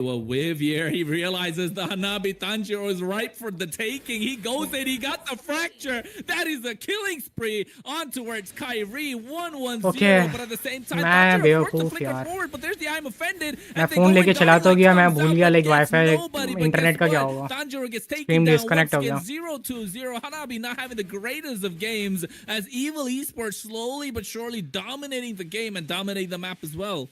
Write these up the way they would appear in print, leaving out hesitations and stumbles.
a whiv here. He realizes the Hanabi Tanjiro is ripe for the taking. He goes in, he got the fracture. That is a killing spree on towards Kyrie. 1-1-0, Okay. but at the same time, मैं Tanjiro forced to बेवकूफ flicker यार forward, but there's the I'm offended. मैं And they phone go लेके in, चला तो Darling गया मैं comes भूल out, गया but like gets wifi nobody. But internet guess का क्या what? होगा Tanjiro gets taken stream down once disconnect हो again. गया 0-2-0. Hanabi not having the greatest of games as Evil Esports slowly but surely dominating the game and dominating the map as well.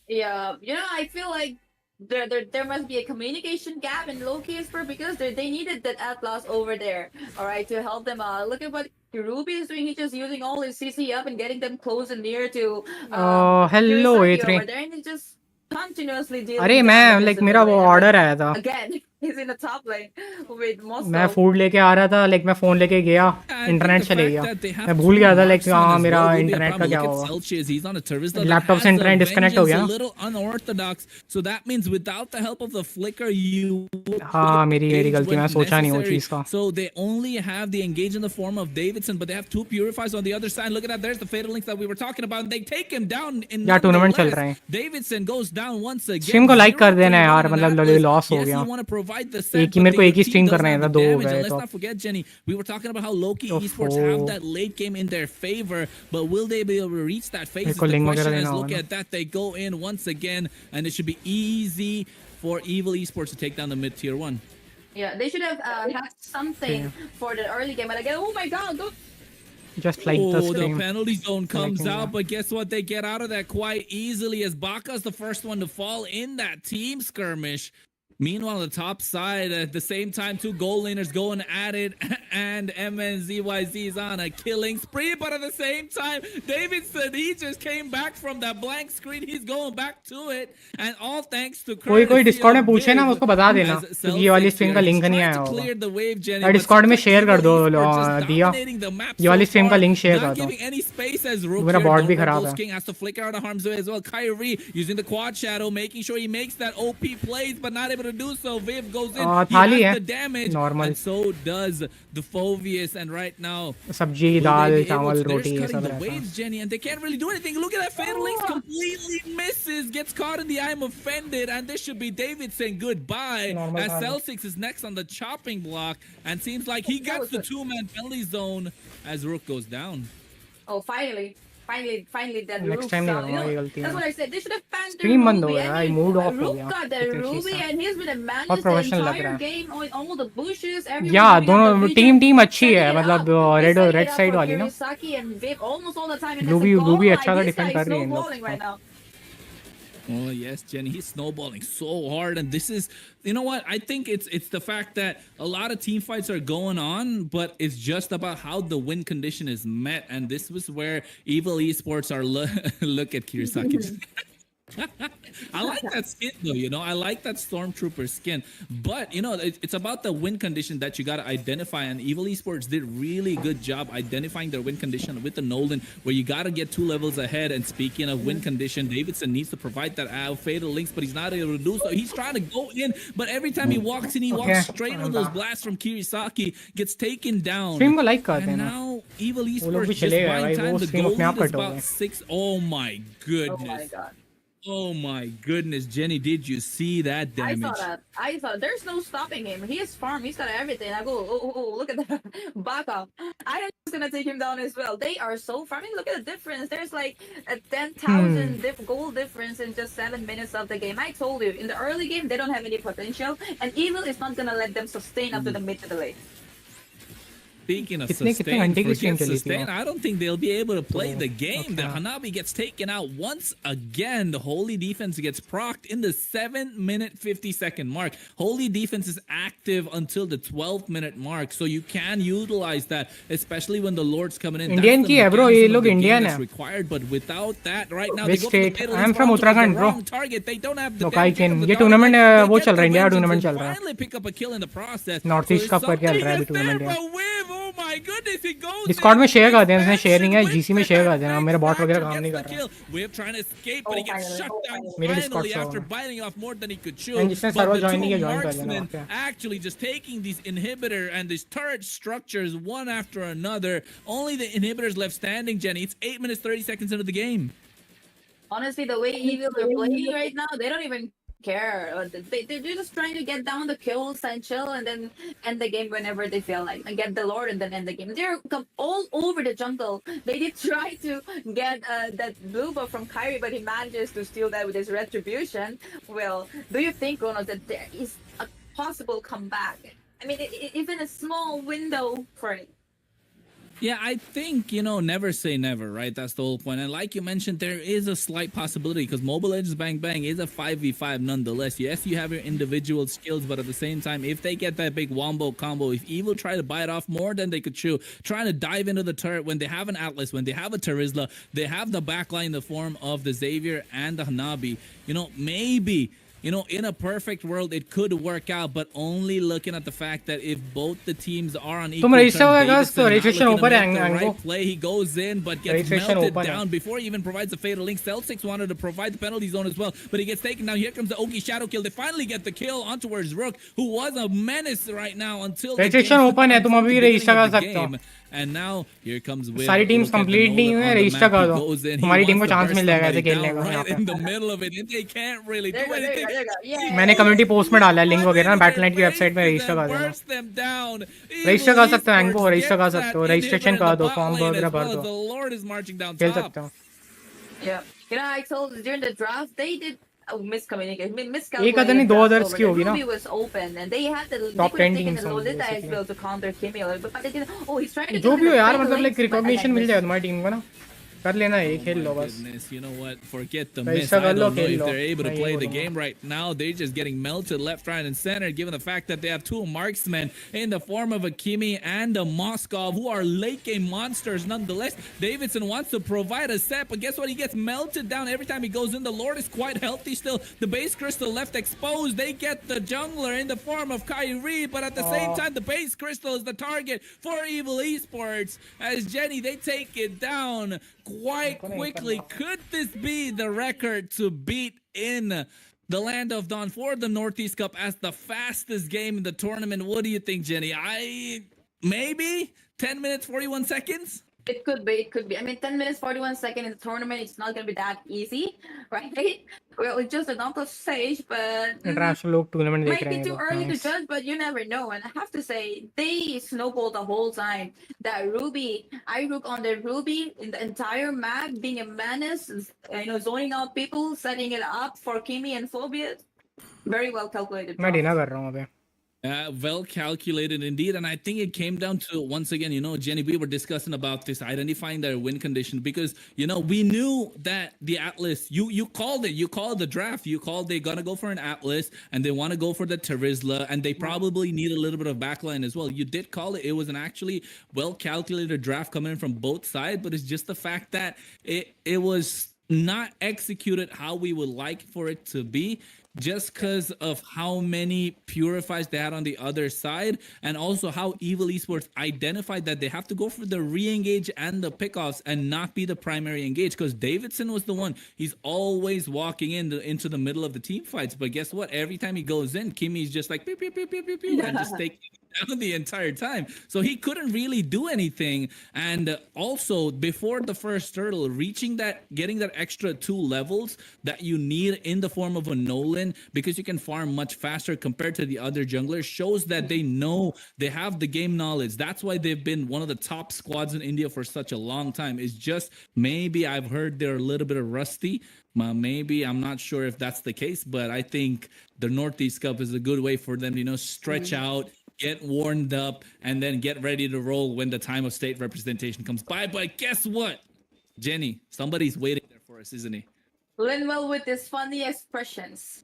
Yeah, I feel like there must be a communication gap in Loki Esport because they needed that Atlas over there, all right, to help them out. Look at what Ruby is doing. He's just using all his CC up and getting them close and near to hello Yurisaki A3 over there, and he's just continuously dealing अरे down मैं the like missile मेरा वो lane. And order आया था again, he's in the top lane with मैं Mosto. Food लेके आ रहा था लाइक मैं फोन लेके गया इंटरनेट चले गया मैं भूल गया था लाइक हाँ मेरा इंटरनेट का क्या होगा लैपटॉप से इंटरनेट डिस्कनेक्ट हो गया So that means without the help of the flicker, you हाँ मेरी गलती मैं सोचा नहीं वो चीज का So they only have the engage in the form of Davidson, but they have two purifiers on the other side. Look at that, there's the fatal links that we were talking about. They take him down in यार tournament चल रहा है Davidson goes down once again. Stream को like कर देना है यार मतलब लॉस हो गया एक ही मेरे को एक ही स्ट्रीम करना है था दो हो गए Let's not forget, Jenny, we were talking about how Loki Esports have that late game in their favor, but will they be able to reach that phase? The question is, look at that, they go in once again, and it should be easy for Evil Esports to take down the mid tier 1. Yeah, they should have had something for the early game. But again, oh my god, don't. Just like the The stream penalty zone comes out, but guess what? They get out of that quite easily as Baka's the first one to fall in that team skirmish. Meanwhile, on the top side, at the same time, two goal laners going at it, and MNZYZ is on a killing spree. But at the same time, Davidson, he just came back from that blank screen. He's going back to it, and all thanks to कोई Discord में पूछे ना उसको बता देना क्योंकि ये वाली स्ट्रीम का लिंक नहीं आया होगा डिस्कॉर्ड में शेयर कर दो दिया ये वाली स्ट्रीम का लिंक शेयर कर दो मेरा बॉट भी खराब है has to flicker out of harm's way as well. Kyrie using the quad shadow, making sure he makes that OP plays, but not able to do so. Viv goes in, he has the damage, normal. and so does the Phobius. And right now, sabji, dal, chawal, roti, they're cutting the waves, Jenny, and they can't really do anything. Look at that fatal links, completely misses, gets caught in the I'm offended, and this should be David saying goodbye as Celtics is next on the chopping block, and seems like he gets the two-man penalty zone as Rook goes down. Oh, finally that next Rook time sound. That's what I said. They should have banned the Stream बंद हो Ruby. गया I I mean, moved off हो Rook गया got that Ruby and he's been a man the professional लग entire रहा है game on all the bushes. Everyone या moving up the दोनों vision, टीम अच्छी है setting it मतलब up. रेड साइड वाली ना Yurisaki and Viv almost all the time. And Ruby that's a goal अच्छा सा line. This डिफेंड guy कर is रही है इन snowballing right लोग now. Oh yes, Jenny, he's snowballing so hard, and this is, you know what? I think it's the fact that a lot of team fights are going on, but it's just about how the win condition is met, and this was where Evil Esports are. Look at Kirisaki. I like that skin though, I like that Stormtrooper skin, but it's about the win condition that you got to identify, and Evil Esports did really good job identifying their win condition with the Nolan, where you got to get 2 levels ahead. And speaking of win condition, Davidson needs to provide that fatal links, but he's not able to do so. He's trying to go in, but every time he walks in, he walks straight into those blasts from Kirisaki, gets taken down. And now Evil Esports just buying time. The goal lead is about 6. Oh my goodness. Oh my god. Oh my goodness, Jenny, did you see that damage? I thought there's no stopping him. He is farm. He's got everything. I go, oh, look at that. Back up. I am just gonna take him down as well. They are so farming. Look at the difference. There's like a 10,000 goal difference in just 7 minutes of the game. I told you, in the early game, they don't have any potential, and Evil is not gonna let them sustain up to the mid to the late. Speaking of sustain, I don't think they'll be able to play the game. The Hanabi gets taken out once again. The Holy Defense gets procced in the 7-minute 50-second mark. Holy Defense is active until the 12-minute mark, so you can utilize that, especially when the Lord's coming in. Indian ki hai bro, ye log Indian hai. Required, but without that, right now Which they go state? for the I am from Uttarakhand, bro. Target. They don't have the ये tournament वो चल रहा है India tournament चल रहा है finally pick up a kill in the process. North east cup करके चल रहा है अभी tournament Oh my goodness, he goes Discord में शेयर कर देना इसने शेयर नहीं है जीसी में शेयर कर देना मेरा बॉट वगैरह काम नहीं कर रहा We're trying to escape, but he gets shut down मेरे finally डिस्कॉर्ड से after biting off more than he could chew. And जिसने But सर्वर the ज्वाइन नहीं two किया ज्वाइन कर marksmen देना actually just taking these inhibitor and these turret structures one after another. Only the inhibitors left standing, Jenny. It's 8 minutes 30 seconds into the game. Honestly, the way Evil are playing right now, they don't even care. They're just trying to get down the kills and chill, and then end the game whenever they feel like, and get the Lord and then end the game. They're all over the jungle. They did try to get that blue buff from Kyrie, but he manages to steal that with his retribution. Well, do you think, Ronald, that there is a possible comeback? I mean, even a small window for it. Yeah, I think, never say never, right? That's the whole point. And like you mentioned, there is a slight possibility because Mobile Legends Bang Bang is a 5v5 nonetheless. Yes, you have your individual skills, but at the same time, if they get that big wombo combo, if Evil try to bite off more than they could chew, trying to dive into the turret when they have an Atlas, when they have a Terizla, they have the backline in the form of the Xavier and the Hanabi, maybe in a perfect world, it could work out, but only looking at the fact that if both the teams are on equal terms, Davidson not looking to make the right play, he goes in, but gets melted down before he even provides the fatal link. Celtics wanted to provide the penalty zone as well, but he gets taken down. Here comes the Oki shadow kill. They finally get the kill on towards Rook, who was a menace right now until the game. And now here comes Will. सारी teams complete नहीं हुई है, register कर दो, तुम्हारी team को chance मिल जाएगा ऐसे खेलने का। Right in the middle of it, they can't really do anything. मैंने कम्युनिटी पोस्ट में डाला है लिंक वगैरह ना, बैटलनेट की वेबसाइट में रजिस्टर कर देना, रजिस्टर कर सकते हो, इनको रजिस्टर कर सकते हो, रजिस्ट्रेशन कर दो, फॉर्म वगैरह भर दो, खेल सकते हो। Yeah, I told during the draft they did miscommunication. एक अदर नहीं, दो अदर्स की होगी ना। Ruby was open and they had the top 10 teams Lolita as well to counter Kimmy, but they didn't. Oh, he's trying to. जो भी हो यार, मतलब लाइक रिकॉग्निशन मिल जाए तुम्हारी टीम को ना, कर लेना है, खेल लो बस। You know what? Forget the miss. I don't know if they're able to play the game right now. They're just getting melted left, right, and center, given the fact that they have two marksmen in the form of a Kimi and a Moskov, who are late game monsters nonetheless. Davidson wants to provide a set, but guess what? He gets melted down every time he goes in. The Lord is quite healthy still. The base crystal left exposed. They get the jungler in the form of Kyrie, but at the same time, the base crystal is the target for Evil Esports. As Jenny, they take it down quite quickly. Could this be the record to beat in the Land of Dawn for the Northeast Cup as the fastest game in the tournament? What do you think, Jenny? Maybe 10 minutes 41 seconds. It could be. I mean, 10 minutes 41 seconds in the tournament, it's not going to be that easy, right? Well, it's just a knockout stage, but might be too early to judge, but you never know. And I have to say, they snowballed the whole time. That Ruby, Irook on the Ruby in the entire map, being a menace, zoning out people, setting it up for Kimi and Phobia. Very well calculated. Well calculated indeed, and I think it came down to, once again, Jenny, we were discussing about this, identifying their win condition, because we knew that the Atlas, you called it, you called the draft, you called they're gonna go for an Atlas and they want to go for the Terizla, and they probably need a little bit of backline as well. You did call it. It was an actually well calculated draft coming in from both sides, but it's just the fact that it was not executed how we would like for it to be, just because of how many purifies they had on the other side, and also how Evil Esports identified that they have to go for the re-engage and the pickoffs and not be the primary engage, because Davidson was the one, he's always walking into the middle of the team fights, but guess what, every time he goes in, Kimmy's just like pew, pew, pew, pew, pew, pew, and just taking down the entire time, so he couldn't really do anything. And also, before the first turtle, getting that extra 2 levels that you need in the form of a Nolan, because you can farm much faster compared to the other junglers, shows that they know, they have the game knowledge. That's why they've been one of the top squads in India for such a long time. It's just, maybe I've heard they're a little bit of rusty. Maybe, I'm not sure if that's the case, but I think the Northeast Cup is a good way for them to stretch out, get warmed up, and then get ready to roll when the time of state representation comes by. But guess what, Jenny? Somebody's waiting there for us, isn't he? Linwell with his funny expressions.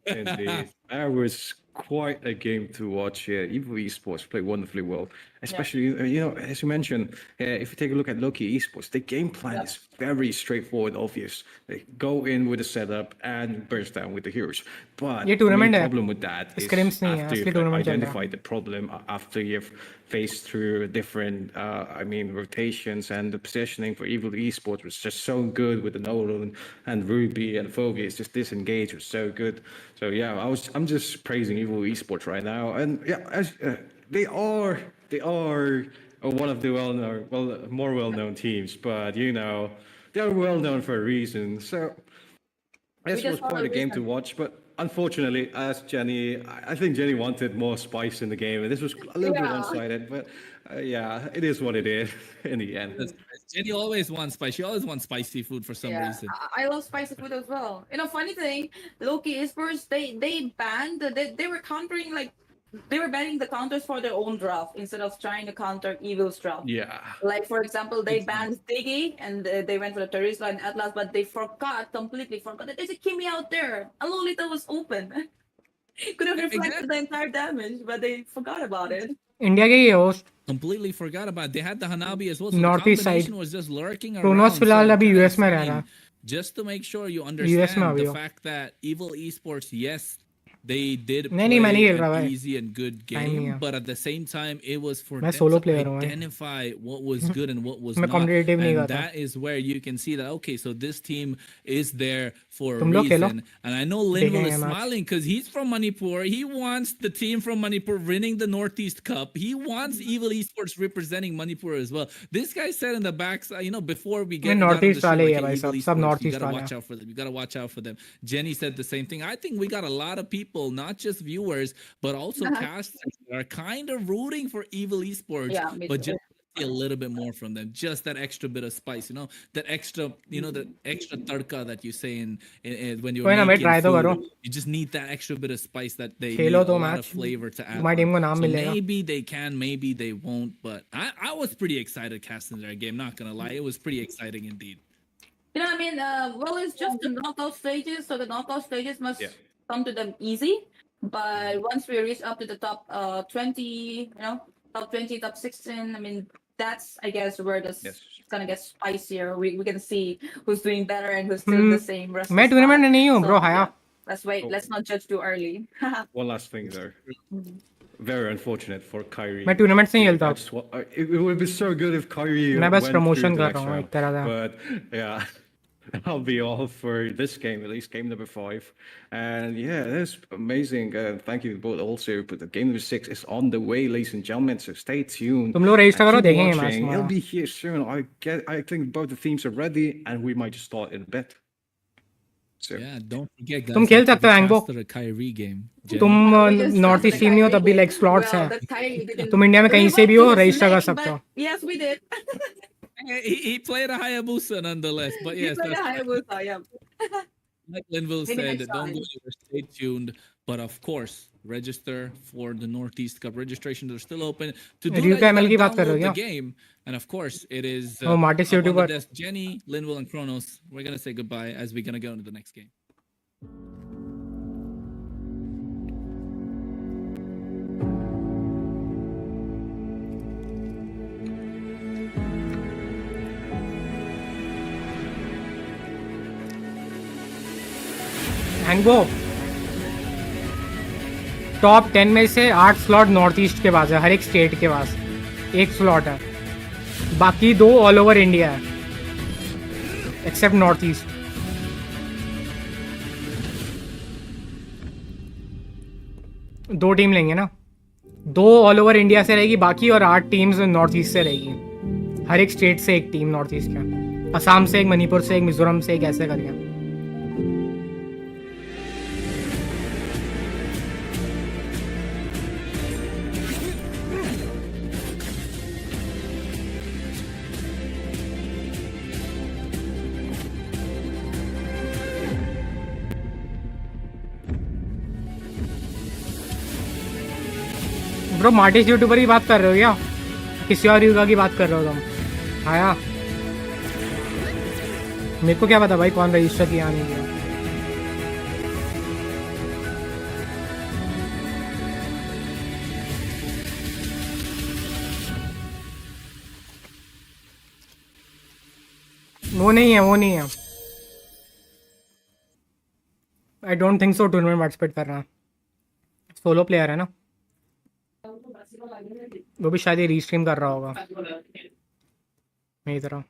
Indeed. That was quite a game to watch here. Evil Esports play wonderfully well. Especially, as you mentioned, if you take a look at Loki Esports, the game plan is very straightforward, obvious. They go in with a setup and burst down with the heroes. But the problem with that is after you've identified the problem, after you've faced through different, rotations, and the positioning for Evil Esports was just so good with the Nolan and Ruby and Phobia. It's just disengaged was so good. So yeah, I'm just praising Evil Esports right now, and they are one of the more well-known teams, but they're well known for a reason. So This was quite a game to watch, but unfortunately, as Jenny, I think Jenny wanted more spice in the game, and this was a little bit one-sided. But yeah, it is what it is in the end. Jenny always wants spice. She always wants spicy food for some reason. I love spicy food as well. You know, funny thing, Loki esports they banned they were countering like they were banning the counters for their own draft instead of trying to counter Evil's draft. Yeah. Like for example, they banned Diggy and they went for the Terizla and Atlas, but they completely forgot that there's a Kimi out there. A Lolita was open. Could have reflected the entire damage, but they forgot about it. India के ही host Completely forgot about it. They had the Hanabi as well. So Northeast the side was just lurking around. Kronos फिलहाल अभी US में रह रहा है. Just to make sure you understand the fact that Evil Esports, yes, they did play an easy and good game, but at the same time, it was for them to identify what was good and what was not. And that is where you can see that, okay, so this team is there for a reason. And I know Linville is smiling because he's from Manipur. He wants the team from Manipur winning the Northeast Cup. He wants Evil Esports representing Manipur as well. This guy said in the backside, you know, before we get Northeast the show, you gotta watch out for them. You gotta watch out for them. Jenny said the same thing. I think we got a lot of people, not just viewers, but also casters that are kind of rooting for Evil Esports, but just a little bit more from them, just that extra bit of spice, you know, that extra, you know, the extra tadka that you say in when you're making food, you just need that extra bit of spice that they need a lot of flavor to add. So maybe they can, maybe they won't, but I was pretty excited casting their game, not gonna lie, it was pretty exciting indeed. You know what I mean? Well, it's just the knockout stages, so the knockout stages must come to them easy. But once we reach up to the top 20, you know, top 20, top 16, I mean, that's, I guess, where it's gonna get spicier. We can see who's doing better and who's still the same. मैं tournament में नहीं हूँ, bro. हाया. Let's wait. Let's not judge too early. One last thing there. Very unfortunate for Kyrie. मैं tournament से ही खेलता हूँ. It would be so good if Kyrie मैं बस promotion कर रहा हूँ एक तरह से. But yeah. That'll be all for this game, at least game number 5. And yeah, that's amazing. Thank you both also. But the game number 6 is on the way, ladies and gentlemen. So stay tuned. तुम लोग register करो देखेंगे match. It'll be here soon. I think both the teams are ready, and we might just start in a bit. So yeah, don't forget guys. तुम खेल सकते हो Angbo. Kyrie game. तुम North East team नहीं हो तब भी like slots हैं. तुम इंडिया में कहीं से भी हो register कर सकते हो. Yes, we did. He played a Hayabusa nonetheless, but yes. He played a Hayabusa, yeah. Like Linville said, don't go anywhere, stay tuned. But of course, register for the Northeast Cup. Registrations are still open. To do that, download the game. And of course, it is Jenny, Linville, and Kronos. We're going to say goodbye as we're going to go into the next game. Angbo top 10 में से 8 slot north east के पास है, हर एक state के पास एक slot है, बाकी 2 all over India है एक्सेप्ट नॉर्थ ईस्ट. दो टीम लेंगे ना, 2 ऑल ओवर इंडिया से रहेगी बाकी, और 8 टीम्स नॉर्थ ईस्ट से रहेगी. हर एक स्टेट से एक टीम नॉर्थ ईस्ट का, असम से एक, मणिपुर से एक, मिजोरम से एक, ऐसे करके. ब्रो मार्टिस यूट्यूबर की बात कर रहे हो क्या? किसी और युगा की बात कर रहे हो तुम? आया मेरे को क्या पता भाई कौन रजिस्टर किया नहीं किया. वो नहीं है. आई don't think so tournament participate कर रहा. सोलो प्लेयर है ना, वो भी शायद रीस्ट्रीम कर रहा होगा मेरी तरह.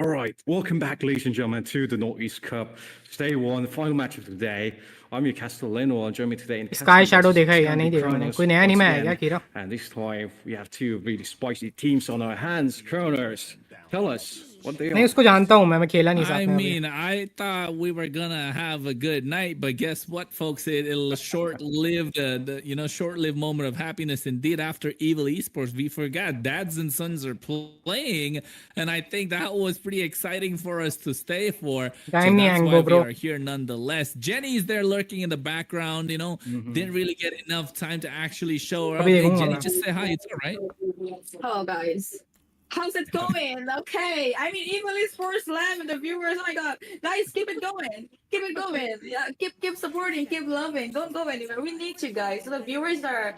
All right, welcome back, ladies and gentlemen, to the Northeast Cup. Day 1, the final match of the day. I'm your Castellano, and joining me today in Sky Shadow देखा है या नहीं देखा मैंने? कोई नया नहीं मैं है क्या कीरा? And this time we have 2 really spicy teams on our hands. Kronos Tell us what they नहीं are. उसको जानता हूँ मैं खेला नहीं साथ I में अभी. mean, I thought we were gonna have a good night, but guess what, folks? It'll short-lived, short-lived moment of happiness indeed. After Evil Esports, we forgot Dads and Sons are playing, and I think that was pretty exciting for us to stay for. Time So नहीं that's Angbo, why we bro. are here nonetheless. Jenny's there lurking in the background. Didn't really get enough time to actually show her up. अभी Hey, देखूंगा Jenny, मैं. just say hi. It's all right. Hello, guys. How's it going? Okay. I mean, Evil is for Slam and the viewers. Oh my god, guys, keep it going. Keep it going. Yeah, keep supporting, keep loving. Don't go anywhere. We need you guys. So the viewers are,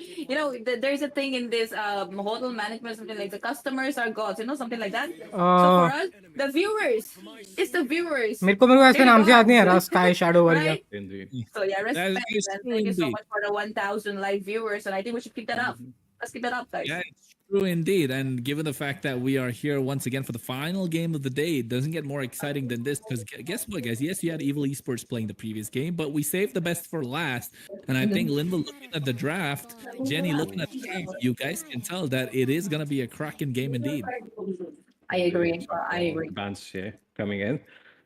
there's a thing in this hotel management, something like the customers are gods. Something like that. So for us, the viewers, it's the viewers. मेरे को ऐसे They're नाम से याद नहीं आ gods. रहा. Sky Shadow वाली. Right? Indeed. So yeah, That respect is and true thank you so indeed. much for the 1,000 live viewers, and I think we should keep that up. Let's keep that up, guys. Yeah, it's true indeed. And given the fact that we are here once again for the final game of the day, it doesn't get more exciting than this. Because guess what, guys? Yes, you had Evil Esports playing the previous game, but we saved the best for last. And I think Linda looking at the draft, Jenny looking at the draft, you guys can tell that it is going to be a cracking game indeed. I agree. I agree. Bands here coming in.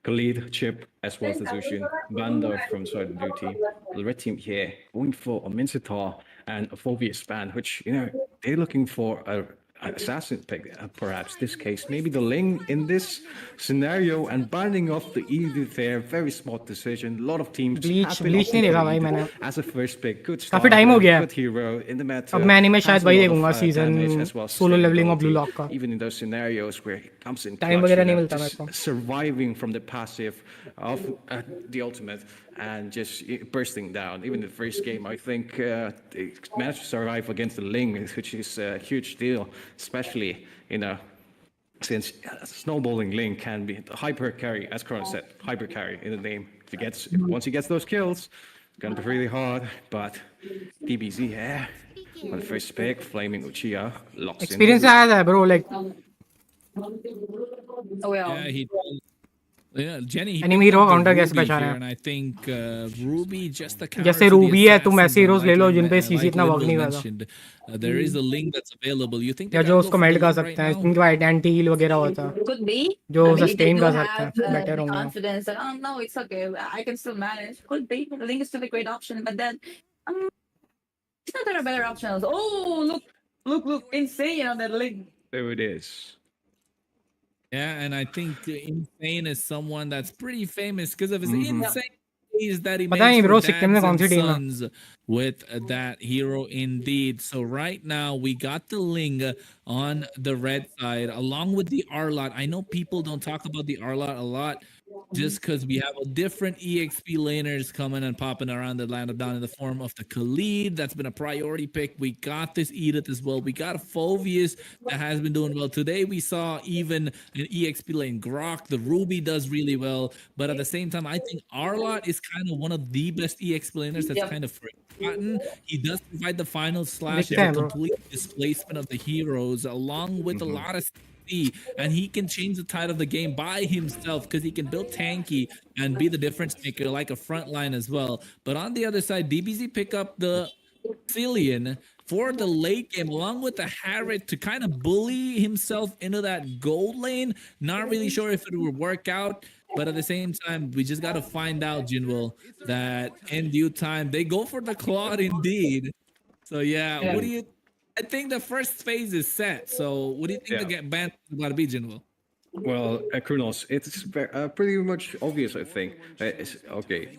Khalid, Chip, as well as the Zushin. Banda from Side of Duty. The red team here going for a Mincetar and a Phobius band, which, they're looking for an assassin pick, perhaps this case. Maybe the Ling in this scenario and binding off the Edu there. Very smart decision. A lot of teams Bleach have been नहीं opting देखा for भाई Edu मैंने. as a first pick. Good काफी time हो starter, गया है. good hero in the meta. अब मैं anime शायद has a वही lot of, देखूंगा season damage as well, solo leveling of Blue sustainability, Lock का. even in those scenarios where it comes in Time clutch, वगैरह नहीं मिलता just मेरे को. surviving from the passive of the ultimate and just bursting down. Even in the first game, I think they managed to survive against the Ling, which is a huge deal, especially since snowballing Ling can be the hyper carry, as Kron said, hyper carry in the name. Once he gets those kills, it's gonna be really hard. But DBZ here on the first pick, Flaming Uchiha locks Experience in. आया था bro, like Oh well. Yeah, Jenny. he Enemy picked hero up the counter कैसे Ruby पहचाना here, है? and I think Ruby just the counter जैसे to the Ruby है, तुम assassins, ऐसे heroes and ले लो like जिन पे Lin- CC like इतना work Linville नहीं करता. mentioned, there is a link that's available. You think या they जो gotta उसको go for melt the कर link सकते right हैं, now? जिनके पास आइडेंटिटी हील वगैरह होता है, Could be. जो I mean, they sustain do कर सकते have हैं, better the होंगे. confidence that, oh no, it's okay. I can still manage. Could be. The link is still a great option, but then it's not there are better options. Oh, look, insane on that link. There it is. Yeah, and I think Insane is someone that's pretty famous because of his insane plays that he पता makes नहीं for bro, Sikkim में dads कौन सी and team है? sons with that hero indeed. So right now we got the Ling on the red side along with the Arlot. I know people don't talk about the Arlot a lot just because we have a different EXP laners coming and popping around the lineup down in the form of the Khalid. That's been a priority pick. We got this Edith as well. We got a Phobius that has been doing well. Today we saw even an EXP lane Grok. The Ruby does really well. But at the same time, I think Arlot is kind of one of the best EXP laners that's kind of forgotten. He does provide the final slash Big and fan, the bro. complete displacement of the heroes along with a lot of and he can change the tide of the game by himself because he can build tanky and be the difference maker like a front line as well. But on the other side, DBZ pick up the Cillian for the late game along with the Harriet to kind of bully himself into that gold lane. Not really sure if it would work out, but at the same time, we just got to find out, Jinwoo, that in due time they go for the Claude indeed. So yeah, what do you? I think the first phase is set. So what do you think the band is about to be, Jinwoo? Well, Kronos, it's pretty much obvious, I think. Okay,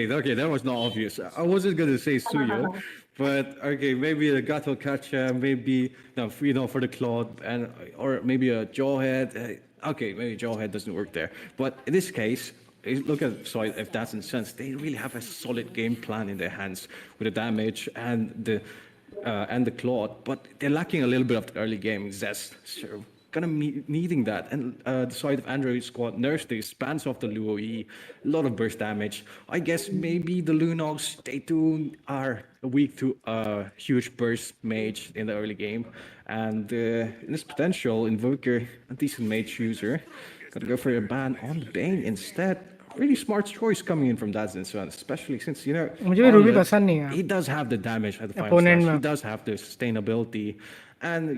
that was not obvious. I wasn't gonna say Suyo, but okay, maybe the Gato Kacha, maybe for the Claude, or maybe a Jawhead. Okay, maybe Jawhead doesn't work there, but in this case. Look at Side if that's in sense. They really have a solid game plan in their hands with the damage and the Claude, but they're lacking a little bit of the early game zest. So gonna needing that. And the side of Android squad, Nurse, they spans off the Luo E, a lot of burst damage. I guess maybe the Lunox, they too are weak to a huge burst mage in the early game. And in this potential, Invoker, a decent mage user, gotta go for a ban on Bane instead. really smart choice coming in from Dazzin Sun, especially since, मुझे भी Ruby Onlet, पसंद नहीं है he does have the damage at the final Opponent slash. He में. does have the sustainability and,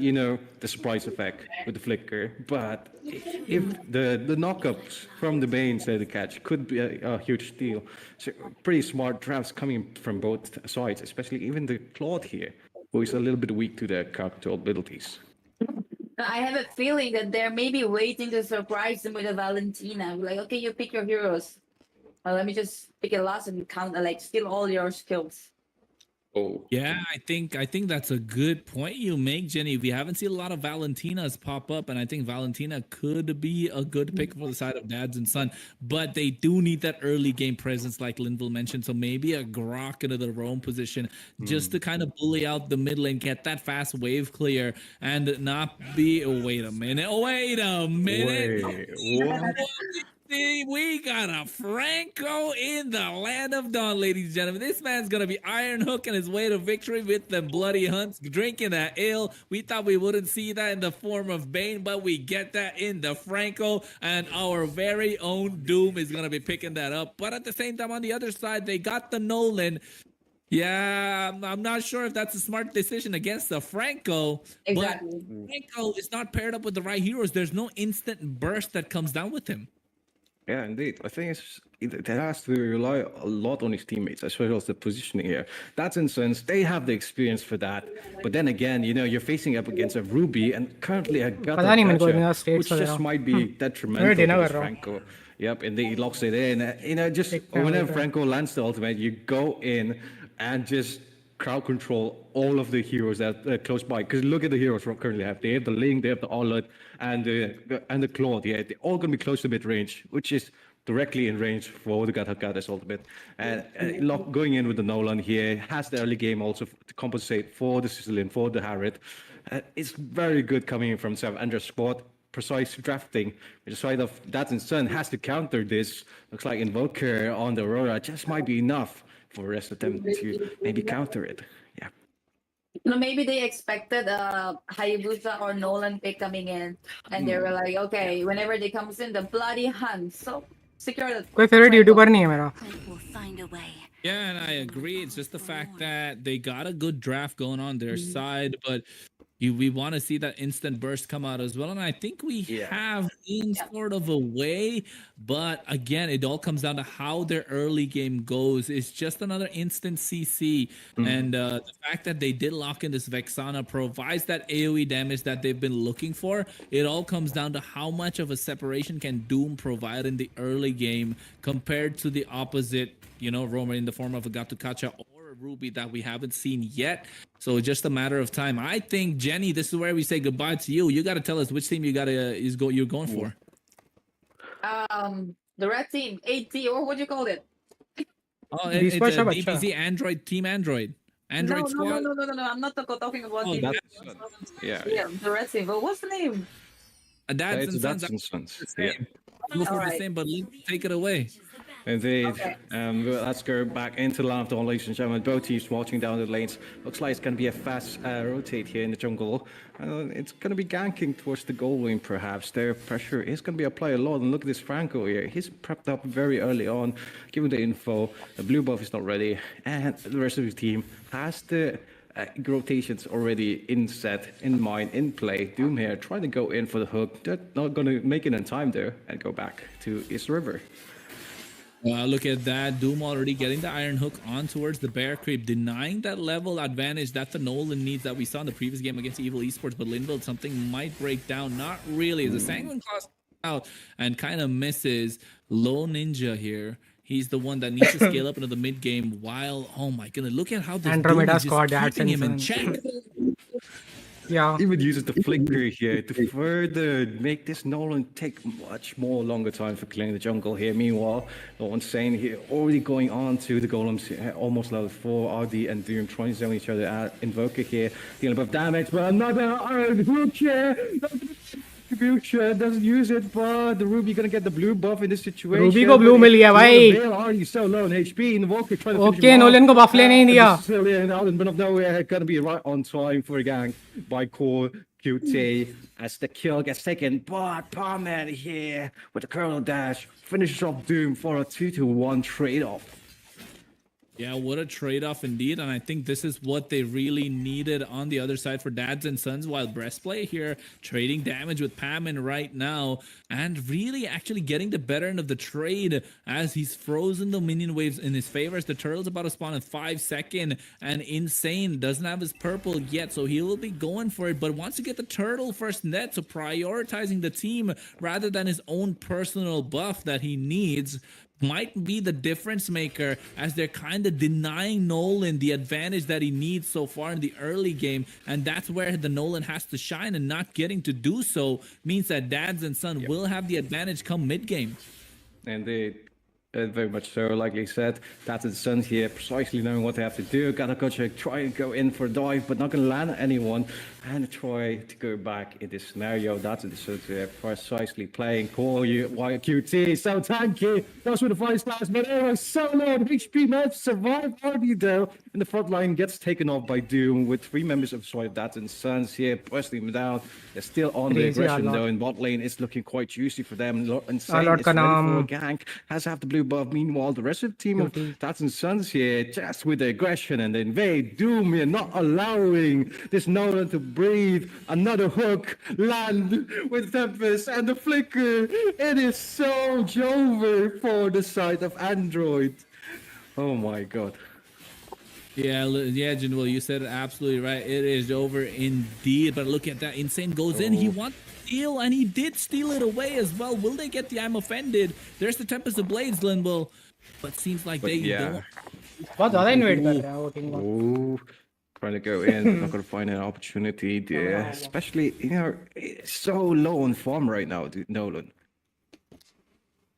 the surprise effect with the flicker. But if the knockups from the Bane instead of the catch could be a huge steal. So pretty smart drafts coming from both sides, especially even the Claude here, who is a little bit weak to the character abilities. I have a feeling that they're maybe waiting to surprise him with a Valentina. Like, okay, you pick your heroes. Well, let me just pick a last and count, like, steal all your skills. Oh. Yeah, I think that's a good point you make, Jenny. We haven't seen a lot of Valentinas pop up, and I think Valentina could be a good pick for the side of Dads and Son. But they do need that early game presence, like Linville mentioned. So maybe a Grok into the roam position just to kind of bully out the mid lane, get that fast wave clear, and not be. Oh, wait a minute! Wait a minute! Wait, what? We got a Franco in the land of Dawn, ladies and gentlemen. This man's gonna be iron hooking his way to victory with them bloody hunts, drinking that ale. We thought we wouldn't see that in the form of Bane, but we get that in the Franco, and our very own Doom is gonna be picking that up. But at the same time, on the other side, they got the Nolan. Yeah, I'm not sure if that's a smart decision against the Franco. Exactly. But Franco is not paired up with the right heroes. There's no instant burst that comes down with him. Yeah, indeed. I think it has to rely a lot on his teammates as well as the positioning here. That's in sense they have the experience for that. But then again, you're facing up against a Ruby and currently a पता नहीं मेरे को इतना Gata, states which just might be detrimental मैं to dinner this कर रहा हूँ. Franco. Yep, and he locks it in. Just Take whenever time. Franco lands the ultimate, you go in and just crowd control all of the heroes that are close by. Because look at the heroes we currently have. They have the Link, they have the Olet, and the Claude. Yeah, they're all going to be close to mid range, which is directly in range for the Gata's ultimate. And going in with the Nolan here, has the early game also to compensate for the Sicilian, for the Harriet. It's very good coming in from Seven Andre's spot. Precise drafting, which is side of Dads and Son has to counter this. Looks like Invoker on the Aurora just might be enough for the rest of them to maybe counter it. Yeah. Maybe they expected Hayabusa or Nolan pick coming in, and they were like, okay, whenever they comes in, the bloody hunt. So secure the. कोई favourite YouTuber नहीं है मेरा. We'll find a way. Yeah, and I agree. It's just the fact that they got a good draft going on their side, but we want to see that instant burst come out as well. And I think we have in sort of a way, but again, it all comes down to how their early game goes. It's just another instant CC. And the fact that they did lock in this Vexana provides that AoE damage that they've been looking for. It all comes down to how much of a separation can Doom provide in the early game compared to the opposite, roamer in the form of a Gatukacha or a Ruby that we haven't seen yet. So just a matter of time. I think, Jenny, this is where we say goodbye to you. You got to tell us which team you're going for. The red team, 8T, or what do you call it? Oh, These it's first a are DBZ Android, Team Android. Android No, Squad. I'm not talking about the Yeah. the red team. But what's the name? Dads It's and Sons. Dads and Sons. The same. Almost the Alright. same, but take it away. Indeed. Okay. Let's go back into the line of the ladies and gentlemen. Both teams watching down the lanes. Looks like it's going to be a fast rotate here in the jungle. It's going to be ganking towards the goal lane, perhaps. Their pressure is going to be applied a lot. And look at this Franco here. He's prepped up very early on, given the info. The blue buff is not ready. And the rest of the team has the rotations already in mind, in play. Doom here trying to go in for the hook. They're not going to make it in time there and go back to East River. Look at that. Doom already getting the Iron Hook on towards the Bear Creep, denying that level advantage that the Nolan needs that we saw in the previous game against Evil Esports. But Linville, something might break down. Not really. As a Sanguine Claws out and kind of misses. Low Ninja here. He's the one that needs to scale up into the mid game while, oh my goodness, look at how this Andromeda Doom is squad, just that's keeping him in insane. check. Yeah. He would use the flicker here to further make this Nolan take much more longer time for clearing the jungle here. Meanwhile, no one's saying here, already going on to the golems here, almost level 4. RD and Doom trying to zone each other out. Invoker here, dealing above damage, but another Iron Hook here. Future doesn't use it, but the Ruby gonna get the blue buff in this situation. Ruby को blue मिल गया भाई. Veil already so low on HP. Invoker trying to finish Okay, him off. Nolan को buff लेने ही दिया. Sicilian out in the middle of nowhere, gonna be right on time for a gang by Core. QT as the kill gets taken, but Parman here with the Colonel Dash finishes off Doom for a 2-1 trade-off. Yeah, what a trade-off indeed. And I think this is what they really needed on the other side for Dads and Sons, while Breastplay here trading damage with Pamin right now and really actually getting the better end of the trade as he's frozen the minion waves in his favor. As the turtle's about to spawn in 5 seconds, and Insane doesn't have his purple yet, so he will be going for it, but wants to get the turtle first net, so prioritizing the team rather than his own personal buff that he needs might be the difference maker, as they're kind of denying Nolan the advantage that he needs so far in the early game. And that's where the Nolan has to shine, and not getting to do so means that Dads and Son will have the advantage come mid game. And they very much so, like they said, Dads and Sons here precisely knowing what they have to do. Gotta go try and go in for a dive, but not gonna land anyone, and try to go back in this scenario. Dads and Sons here precisely playing call QT, so tanky. Goes with the voice class, but anyway, so low. HP managed to survive already though, and the front line gets taken off by Doom with 3 members of Dads and Sons here pressing him down. They're still on the aggression though, in bot lane. It's looking quite juicy for them. Insane is ready for a gank, has half the blue buff. Meanwhile, the rest of the team of Dads and Sons here just with the aggression and the invade. Doom here not allowing this Nolan to breathe. Another hook, land with Tempest and the flicker. It is so over for the side of Android. Oh my god. Yeah, Jinwoo, you said it absolutely right. It is over indeed. But look at that. Insane goes in. He wants to steal, and he did steal it away as well. Will they get the I'm offended? There's the Tempest of Blades, Linville. But seems like they don't. बहुत ज़्यादा invade कर रहा है वो team को. Trying to go in, not going to find an opportunity there. Especially, it's so low on form right now, Nolan.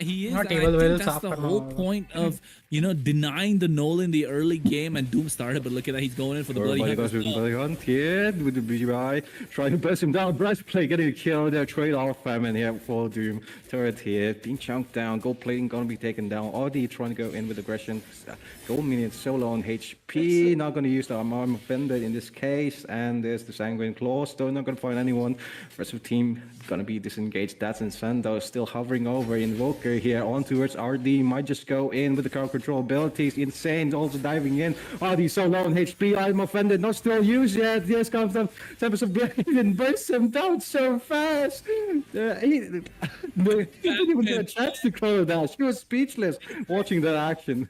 He is. I think that's the whole point of, denying the Nolan the early game, and Doom started, but look at that, he's going in for the bloody hunt. Goes with the bloody hunt here with the BGI, trying to burst him down. Breastplay getting a kill there, trade off Famine here for Doom. Turret here, being chunked down, gold plating gonna be taken down. RD trying to go in with aggression. Gold minion so low on HP, not gonna use the arm offender in this case, and there's the Sanguine Claw, still not gonna find anyone. Rest of the team gonna be disengaged. Dads and Sando still hovering over Invoker here on towards RD, might just go in with the crowd control abilities. Insane also diving in. RD so low on HP, I'm offended, not still used yet. Yes, comes the Tempest of Blade and bursts him down so fast. He didn't even get a chance to close dash. He was speechless watching that action.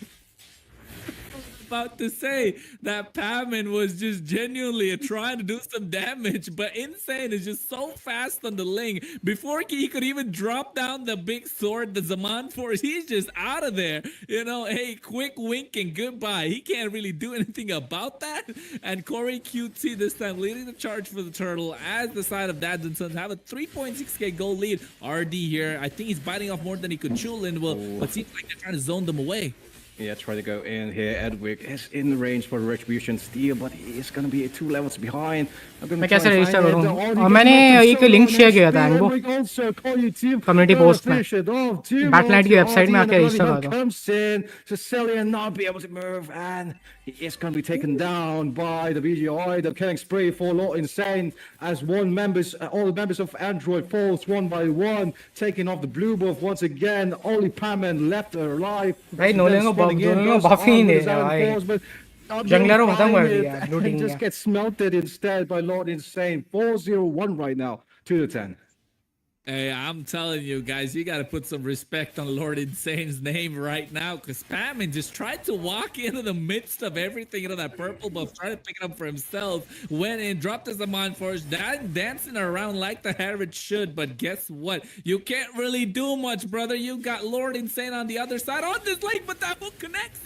About to say that Pamin was just genuinely trying to do some damage, but Insane is just so fast on the link. Before he could even drop down the big sword, the Zaman Force, he's just out of there. Hey, quick wink and goodbye. He can't really do anything about that. And Corey QT this time leading the charge for the turtle, as the side of Dads and Sons have a 3.6k goal lead. RD here, I think he's biting off more than he could chew, Linwell, but seems like they're trying to zone them away. Yeah, try to go in here. Edwig is in the range for Retribution steal, but he is going to be 2 levels behind. मैं कैसे register करूँ? और मैंने एक link share किया था इनको community post में, बैकलाइट की वेबसाइट में आके रजिस्टर करा दो. Comes in, Sicilian not be able to move, and he is going to be taken down by the BGI. The killing spree for Lord Insane as all the members of Android falls one by one, taking off the blue buff once again. Only Paman left alive. भाई Nolan को बफ ही नहीं है भाई. Jungler को खत्म कर दिया, looting just gets smelted instead by Lord Insane. 4-0-1 right now, 2-10. Hey, I'm telling you guys, you got to put some respect on Lord Insane's name right now, because Pamin just tried to walk into the midst of everything, that purple buff, tried to pick it up for himself, went in, dropped his Zaman Force, dancing around like the Harrod should, but guess what? You can't really do much, brother. You got Lord Insane on the other side on this lane, but that hook connects.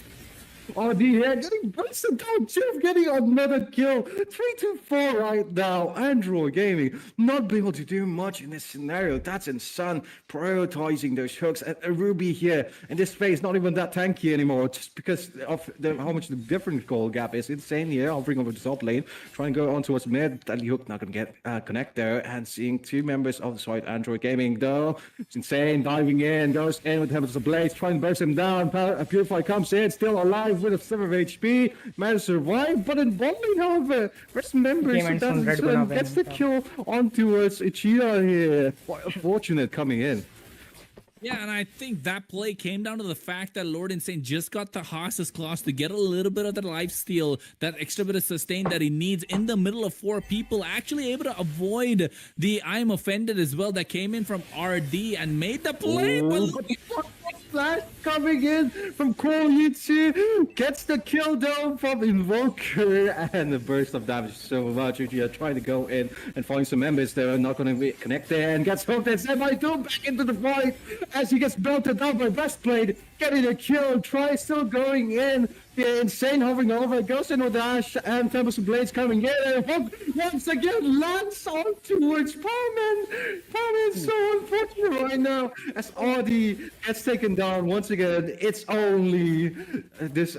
Oh, yeah, getting bursted down, Jeff getting another kill. 3-4 right now. Android Gaming not being able to do much in this scenario. That's Sun prioritizing those hooks. And Ruby here in this phase, not even that tanky anymore, just because of how much the different goal gap is. Insane here, hovering over the top lane, trying to go on towards mid. Deadly hook not going to get connect there. And seeing 2 members of the side Android Gaming though. It's Insane diving in, goes in with Tempest of Blades, trying to burst him down. Purify comes in, still alive. alive with a 7 of HP, managed to survive, but in bowling, however, rest members Game of ends on red that gonna gets win. the kill on towards Ichida here. Quite unfortunate coming in. Yeah, and I think that play came down to the fact that Lord Insane just got the Haas's Claws to get a little bit of the lifesteal, that extra bit of sustain that he needs in the middle of 4 people, actually able to avoid the I'm offended as well that came in from RD and made the play. Flash coming in from Cole Yitsu, gets the kill down from Invoker, and the burst of damage so much. Uchiha trying to go in and find some members that are not going to be connected, and gets hooked and semi-doom back into the fight as he gets belted down by Breastplate, getting a kill, try still going in. The Insane hovering over, goes in with dash, and Famous Blades coming in, and hook once again lands on towards Palman. Palman's so unfortunate right now as Audi gets taken down once again. It's only this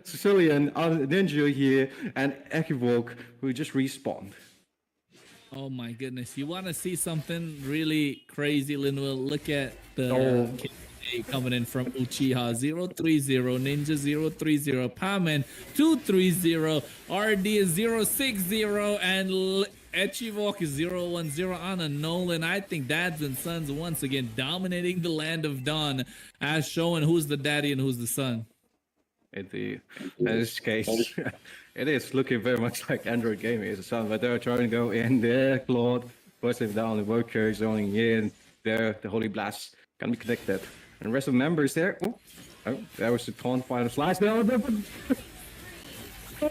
Sicilian ninja here and Equivoke who just respawned. Oh my goodness. You want to see something really crazy, Linwell? Look at the coming in from Uchiha 030, Ninja 030, Pamen 230, RD is 060, and Echivok is 010 on a Nolan. I think Dads and Sons once again dominating the land of Dawn, as showing who's the daddy and who's the son. In this case, it is looking very much like Android Gaming is a son, but they're trying to go in there. Claude pushing down the worker, zoning in there. The Holy Blast can be connected. And the rest of the members there. Oh, there was the taunt final slice. Come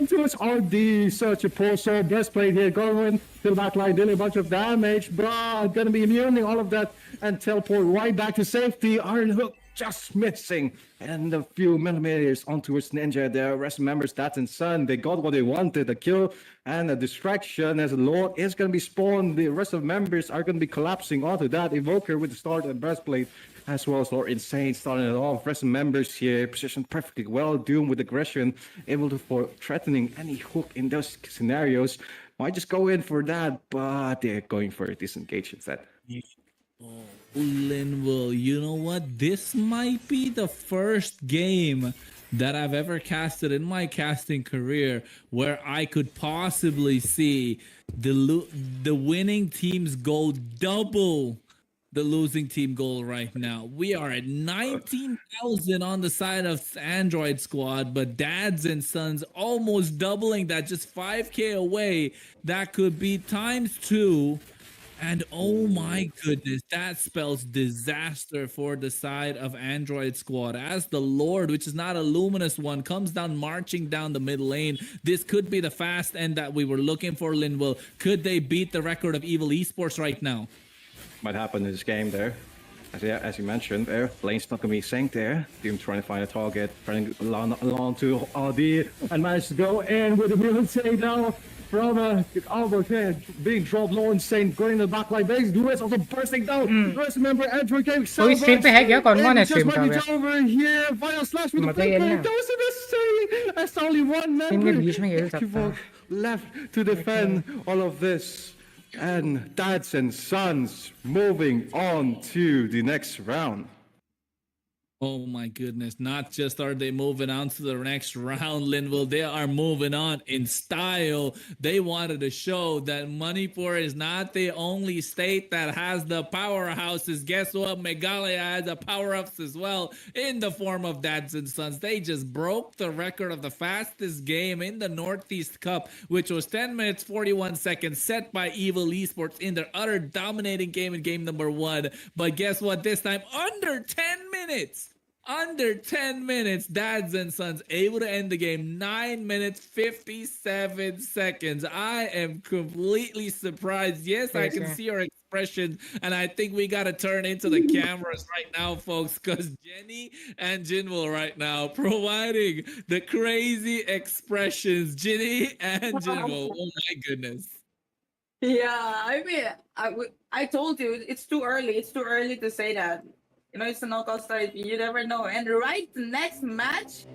to us, RD, such a poor soul breastplate here, going to the back line, dealing a bunch of damage, but gonna be immuning all of that and teleport right back to safety. Iron Hook just missing, and a few millimeters on towards Ninja. The rest members, Dad and Son, they got what they wanted, a kill and a distraction as the Lord is gonna be spawned. The rest of members are gonna be collapsing onto that Evoker with the start and breastplate, as well as Lord Insane starting it off. Rest members here positioned perfectly well. Doom with aggression, able to for threatening any hook in those scenarios. Might just go in for that, but they're going for a disengage instead. Linwell, you know what? This might be the first game that I've ever casted in my casting career where I could possibly see the winning teams go double the losing team goal right now. We are at 19,000 on the side of Android squad, but Dads and Sons almost doubling that, just 5k away. That could be ×2. And oh my goodness, that spells disaster for the side of Android squad. As the Lord, which is not a luminous one, comes down marching down the mid lane. This could be the fast end that we were looking for, Linwell. Could they beat the record of Evil Esports right now? Might happen in this game there. As you mentioned, there, lane's not gonna be synced there. Doom trying to find a target, running along to RD, and managed to go in with a military now from Albert here, being dropped low, Insane going in the backline base. Duets also bursting down. First member, Android Gaming. कोई stream पे है क्या? कौन-कौन है stream पे? Just over here, final slash with the मतलब ये नहीं है। that was unnecessary. That's only one member. के बीच में खेल सकता है। Left to defend all of this. And Dads and Sons moving on to the next round. Oh my goodness, not just are they moving on to the next round, Linville, they are moving on in style. They wanted to show that Manipur is not the only state that has the powerhouses. Guess what? Meghalaya has the power-ups as well in the form of Dads and Sons. They just broke the record of the fastest game in the Northeast Cup, which was 10 minutes 41 seconds, set by Evil Esports in their utter dominating game in game number 1. But guess what? This time, under 10 minutes. Under 10 minutes, Dads and Sons able to end the game 9 minutes 57 seconds. I am completely surprised. Yes, I can see your expression, and I think we got to turn into the cameras right now, folks, because Jenny and Jinwoo right now providing the crazy expressions. Jenny and Jinwoo, oh my goodness. Yeah, I mean, I told you it's too early. It's too early to say that. You know, it's a knockout start. You never know. And right next match,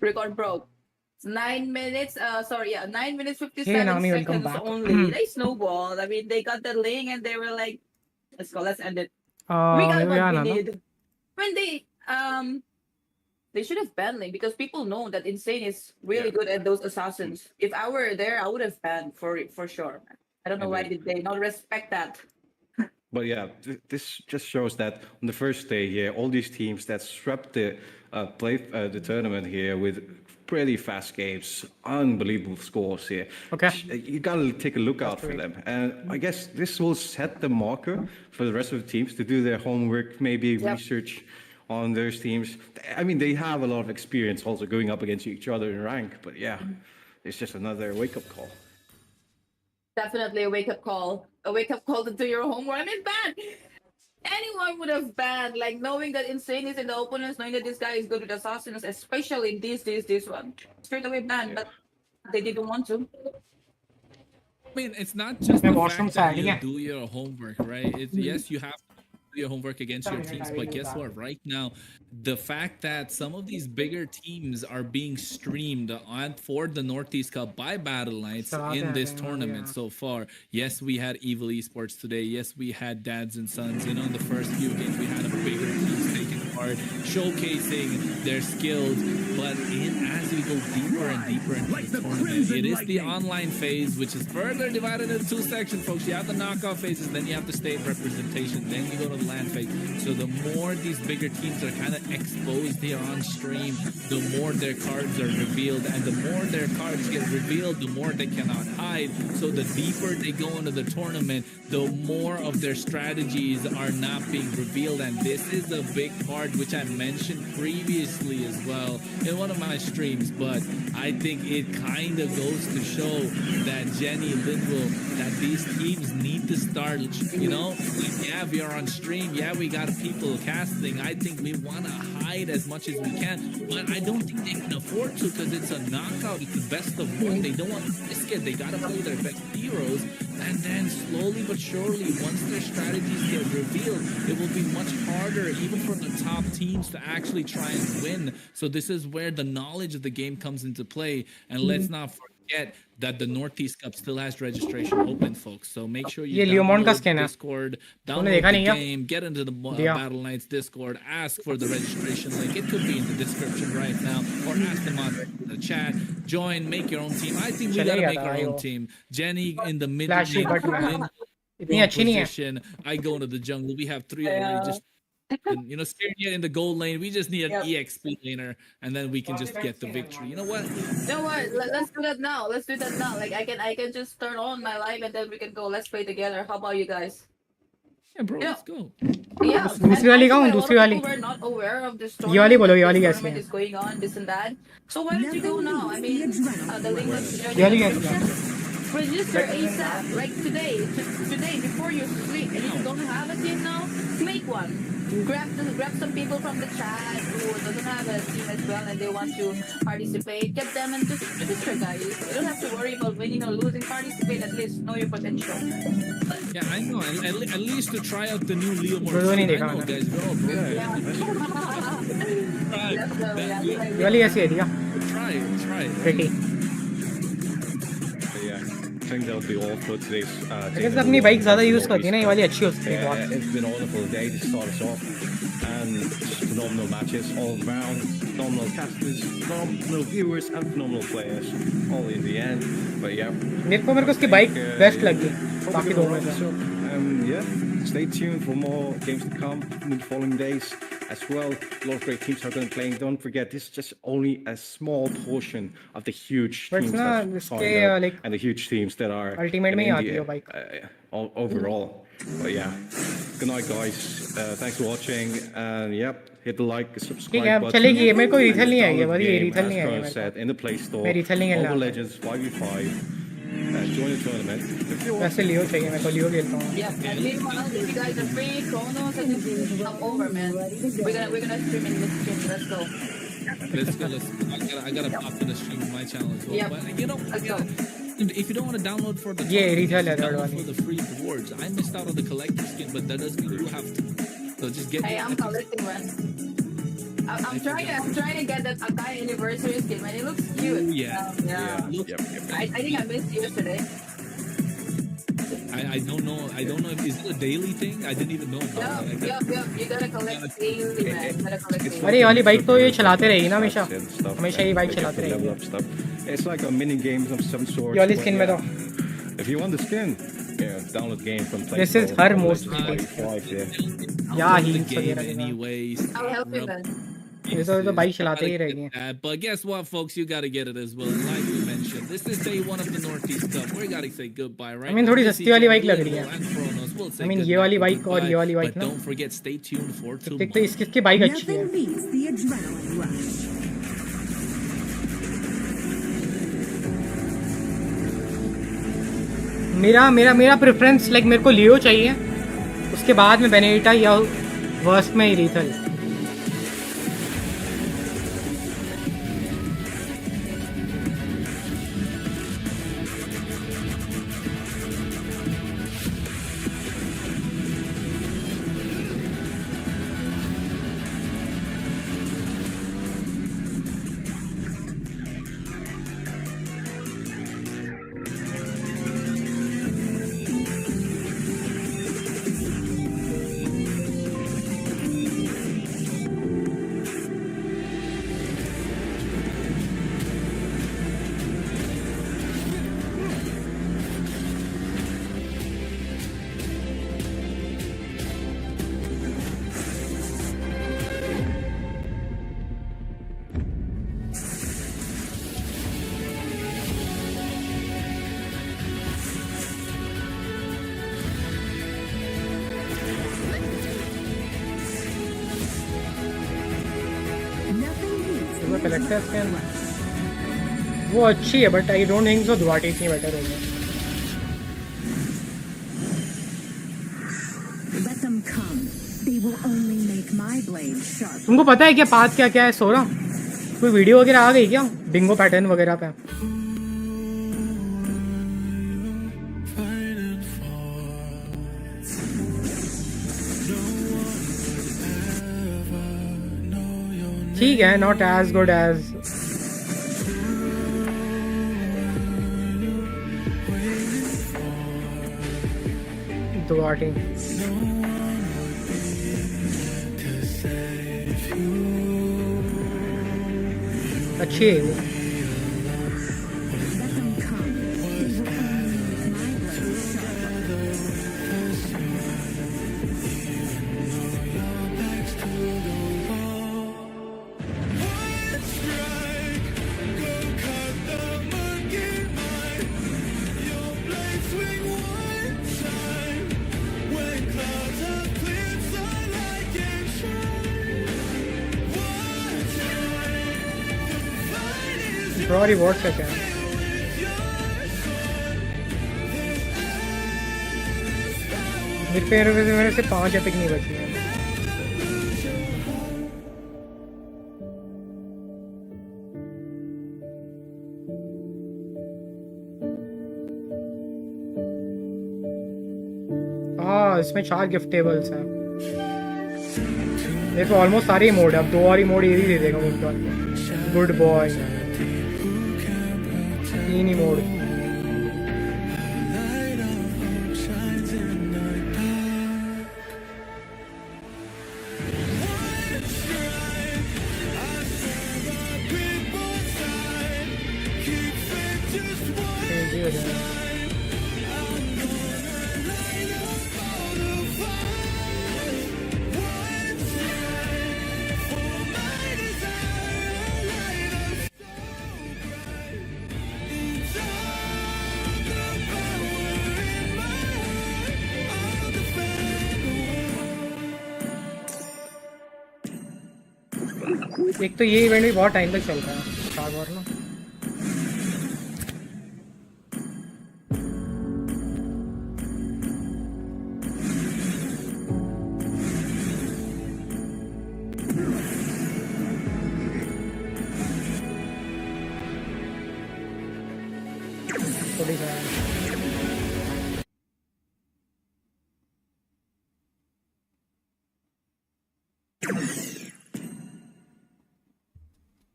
record broke. It's 9 minutes. 9 minutes 57 seconds only. They snowballed. I mean, they got the link and they were like, "Let's go. Let's end it." We got what we need. When they They should have banned Link because people know that Insane is really good at those assassins. If I were there, I would have banned for sure. I don't know why did they not respect that. But yeah, this just shows that on the first day here, all these teams that swept the the tournament here with pretty fast games, unbelievable scores here. Okay. You gotta take a look out for them, and I guess this will set the marker for the rest of the teams to do their homework, maybe research on those teams. I mean, they have a lot of experience also going up against each other in rank, but yeah, it's just another wake-up call. Definitely a wake-up call. A wake-up call to do your homework. I mean, ban! Anyone would have banned, like, knowing that Insane is in the opponents, knowing that this guy is good with assassins, especially this one. Straight away banned, but they didn't want to. I mean, it's not just the fact that you do your homework, right? It's, yes, you have to do your homework against your teams, but guess what? Right now, the fact that some of these bigger teams are being streamed on for the Northeast Cup by Battle Knights in this tournament so far. Yes, we had Evil Esports today. Yes, we had Dads and Sons. You know, in the first few games, we had a bigger teams taking part, showcasing their skills. But as we go deeper and deeper into the tournament, it is the online phase, which is further divided into two sections, folks. You have the knockout phases, then you have the state representation, then you go to the LAN phase. So the more these bigger teams are kind of exposed here on stream, the more their cards are revealed, and the more their cards get revealed, the more they cannot hide. So the deeper they go into the tournament, the more of their strategies are not being revealed. And this is a big part which I mentioned previously as well in one of my streams, but I think it kind of goes to show that Jenny, Linville, that these teams need to start, you know, like, yeah, we are on stream, yeah, we got people casting. I think we want to hide as much as we can, but I don't think they can afford to because it's a knockout. It's the best of one. They don't want to risk it. They got to play their best heroes, and then slowly but surely, once their strategies get revealed, it will be much harder even for the top teams to actually try and win. So this is where the knowledge of the game comes into play, and let's not forget that the Northeast Cup still has registration open, folks. So make sure you download Discord, download the game, get into the Battle Knights Discord, ask for the registration link. It could be in the description right now, or ask them on the chat. Join, make your own team. I think we gotta make our own team. Jenny in the mid position. I go into the jungle. We have three already. Just you know, Sternia in the gold lane. We just need an EXP laner, and then we can just get the victory. You know what? Let's do that now. Let's do that now. Like I can just turn on my live and then we can go. Let's play together. How about you guys? Yeah, bro, let's go. Yeah. दूसरी वाली कौन? दूसरी वाली. We're not aware of this ये वाली बोलो, ये वाली कैसी है? is going on, this and that. So why don't you go now? I mean, the link is ये वाली कैसी है? register ASAP, like today, before you sleep, and you don't have a team now, make one. Grab some people from the chat who doesn't have a team as well and they want to participate. Get them and just register, guys. You don't have to worry about winning or losing. Participate, at least know your potential. Yeah, I know. At least to try out the new Leo Morrison. I know, guys. We're all ये वाली कैसी है दिया? Try it. Pretty. I think that'll be all for today's लेकिन अपनी bike ज़्यादा use करती है ना, ये वाली अच्छी होती है बहुत. It's been a wonderful day to start us off, and just phenomenal matches all around, phenomenal casters, phenomenal viewers, and phenomenal players, all in the end. But yeah, मेरे को उसकी बाइक बेस्ट लगी बाकी दो में से. Yeah, stay tuned for more games to come in the following days as well. A lot of great teams are going to be playing. Don't forget, this is just only a small portion of the huge teams that are starting up, and the huge teams that are ultimate में in India, overall. But yeah, good night, guys. Thanks for watching. And yep, hit the like, subscribe button. चलेगी मेरे को रीथल नहीं आएगी, बड़ी रीथल नहीं आएगी. Set in the Play Store. मैं रीथल नहीं खेलना. Mobile Legends 5v5. Join the tournament. वैसे लियो चाहिए, मैं को लियो खेलता हूँ. Yeah, and meanwhile, if you guys are free, Chronos and this is over, man. We're gonna stream in this stream. Let's go. I gotta pop to the stream on my channel as well. Yep. But you know, if you don't want to download for the download for the free rewards, I missed out on the collector skin, but that doesn't mean you have to. So just get. Hey, I'm collecting one. I'm trying to get that Akai anniversary skin, man. It looks cute. Yeah. I think I missed it yesterday. I don't know. I don't know if is it a daily thing. I didn't even know about Yup, that. yup, yup. You gotta collect daily, man. You gotta collect It's daily. अरे ये वाली bike तो ये super चलाते रहेगी ना shots हमेशा and stuff, हमेशा ये and बाइक they get चलाते to level रहेगी up stuff. It's like a mini game of some sort. ये वाली but स्किन में तो If you want the skin, yeah, download game from Play This is Store. her Or most Play hated 5, yeah. Yeah, Download the heals game वगैरह देगा anyways. I'll help you, Rub man. ये तो bike चलाते ही Gotta रहेगी get that. But guess what, folks? You gotta get it as well. And like we mentioned, this is day one of the Northeast Cup. We gotta say goodbye, right? I mean, Now, थोड़ी Missy, सस्ती वाली Jenny, bike लग रही Limbo, है and Chronos will say I mean ये goodnight वाली and bike और ये goodbye, वाली बाइक but ना don't forget, stay tuned for एक तो tomorrow. इसकी बाइक अच्छी है Nothing beats the adrenaline rush. मेरा प्रेफरेंस लाइक मेरे को लियो चाहिए उसके बाद में बेनेटा या वर्स्ट में रीथल कलेक्टर स्कैन वो अच्छी है but I don't think so दुआटी इतनी बेटर होगी Let them come. They will only make my blade sharp. तुमको पता है क्या पाथ क्या क्या है सोरा कोई वीडियो वगैरह आ गई क्या बिंगो पैटर्न वगैरह पे ठीक है नॉट एज गुड एज दुआटी अच्छी है वो Let them come. They will only make my blade sharp. Draw reward का क्या है मेरे से 5 एपिक नहीं बची है हाँ इसमें 4 गिफ्टेबल्स हैं मेरे को ऑलमोस्ट सारे ही मोड है अब 2 और ही मोड ये ही दे देगा मुझको गुड बॉय 3 ही मोड एक तो ये इवेंट भी बहुत टाइम तक चलता है स्टार वॉर ना थोड़ी सा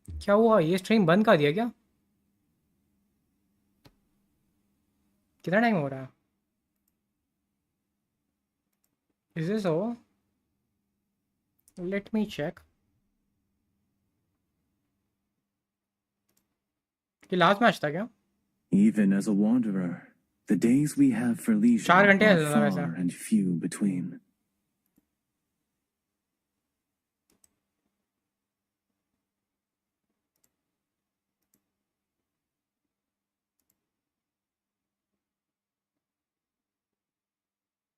क्या हुआ ये स्ट्रीम बंद कर दिया क्या कितना टाइम हो रहा है Is this over? Let me check. ये लास्ट मैच था क्या? Even as a wanderer, the days we have for leisure 4 घंटे are है वैसे. far and few between.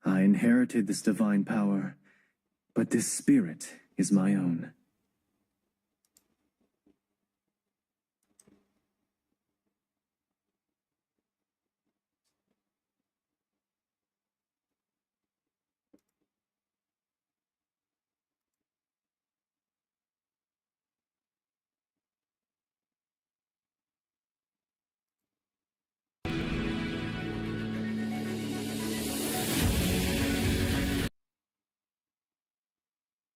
I inherited this divine power, but this spirit is my own.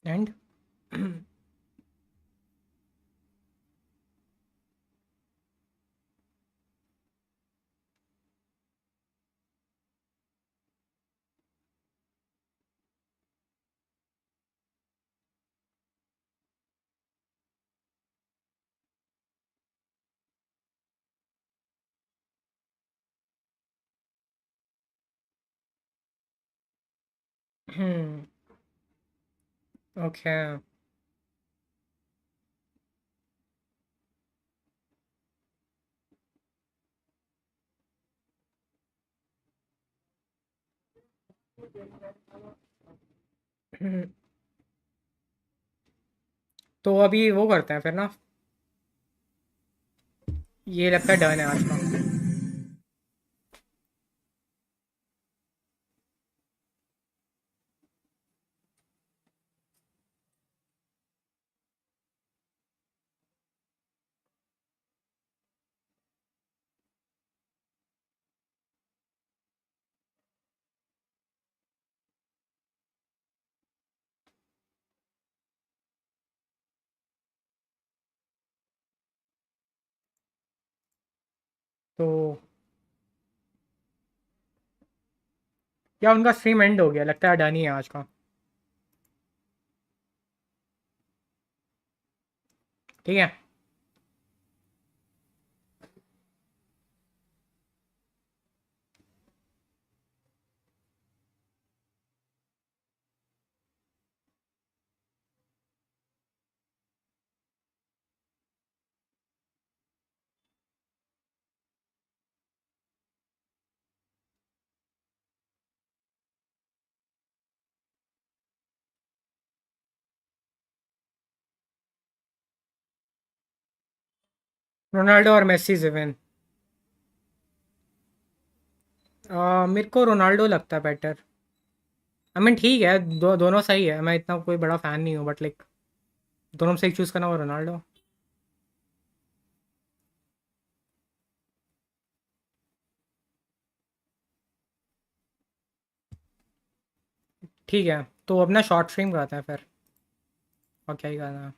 And okay. तो अभी वो करते हैं फिर ना. ये लगता है डन है आज का. तो क्या उनका स्ट्रीम एंड हो गया? लगता है डन ही है आज का. ठीक है. रोनाल्डो और मेसी जिवेन. मेरे को रोनाल्डो लगता है बेटर. आई मीन ठीक है, दोनों सही है. मैं इतना कोई बड़ा फैन नहीं हूँ, बट लाइक दोनों में से एक चूज़ करना हो रोनाल्डो. ठीक है, तो अपना शॉर्ट स्ट्रीम कराते हैं फिर. और क्या ही करना है.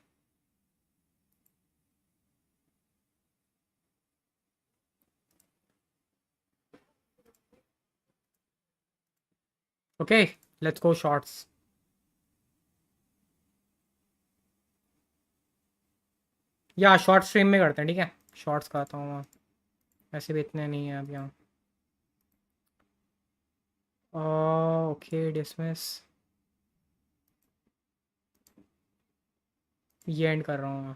Okay, let's go shorts. या शॉर्ट स्ट्रीम में करते हैं. ठीक है, शॉर्ट्स कराता हूँ मैं. ऐसे भी इतने नहीं है अब यहाँ. Okay, dismiss. ये एंड कर रहा हूँ मैं.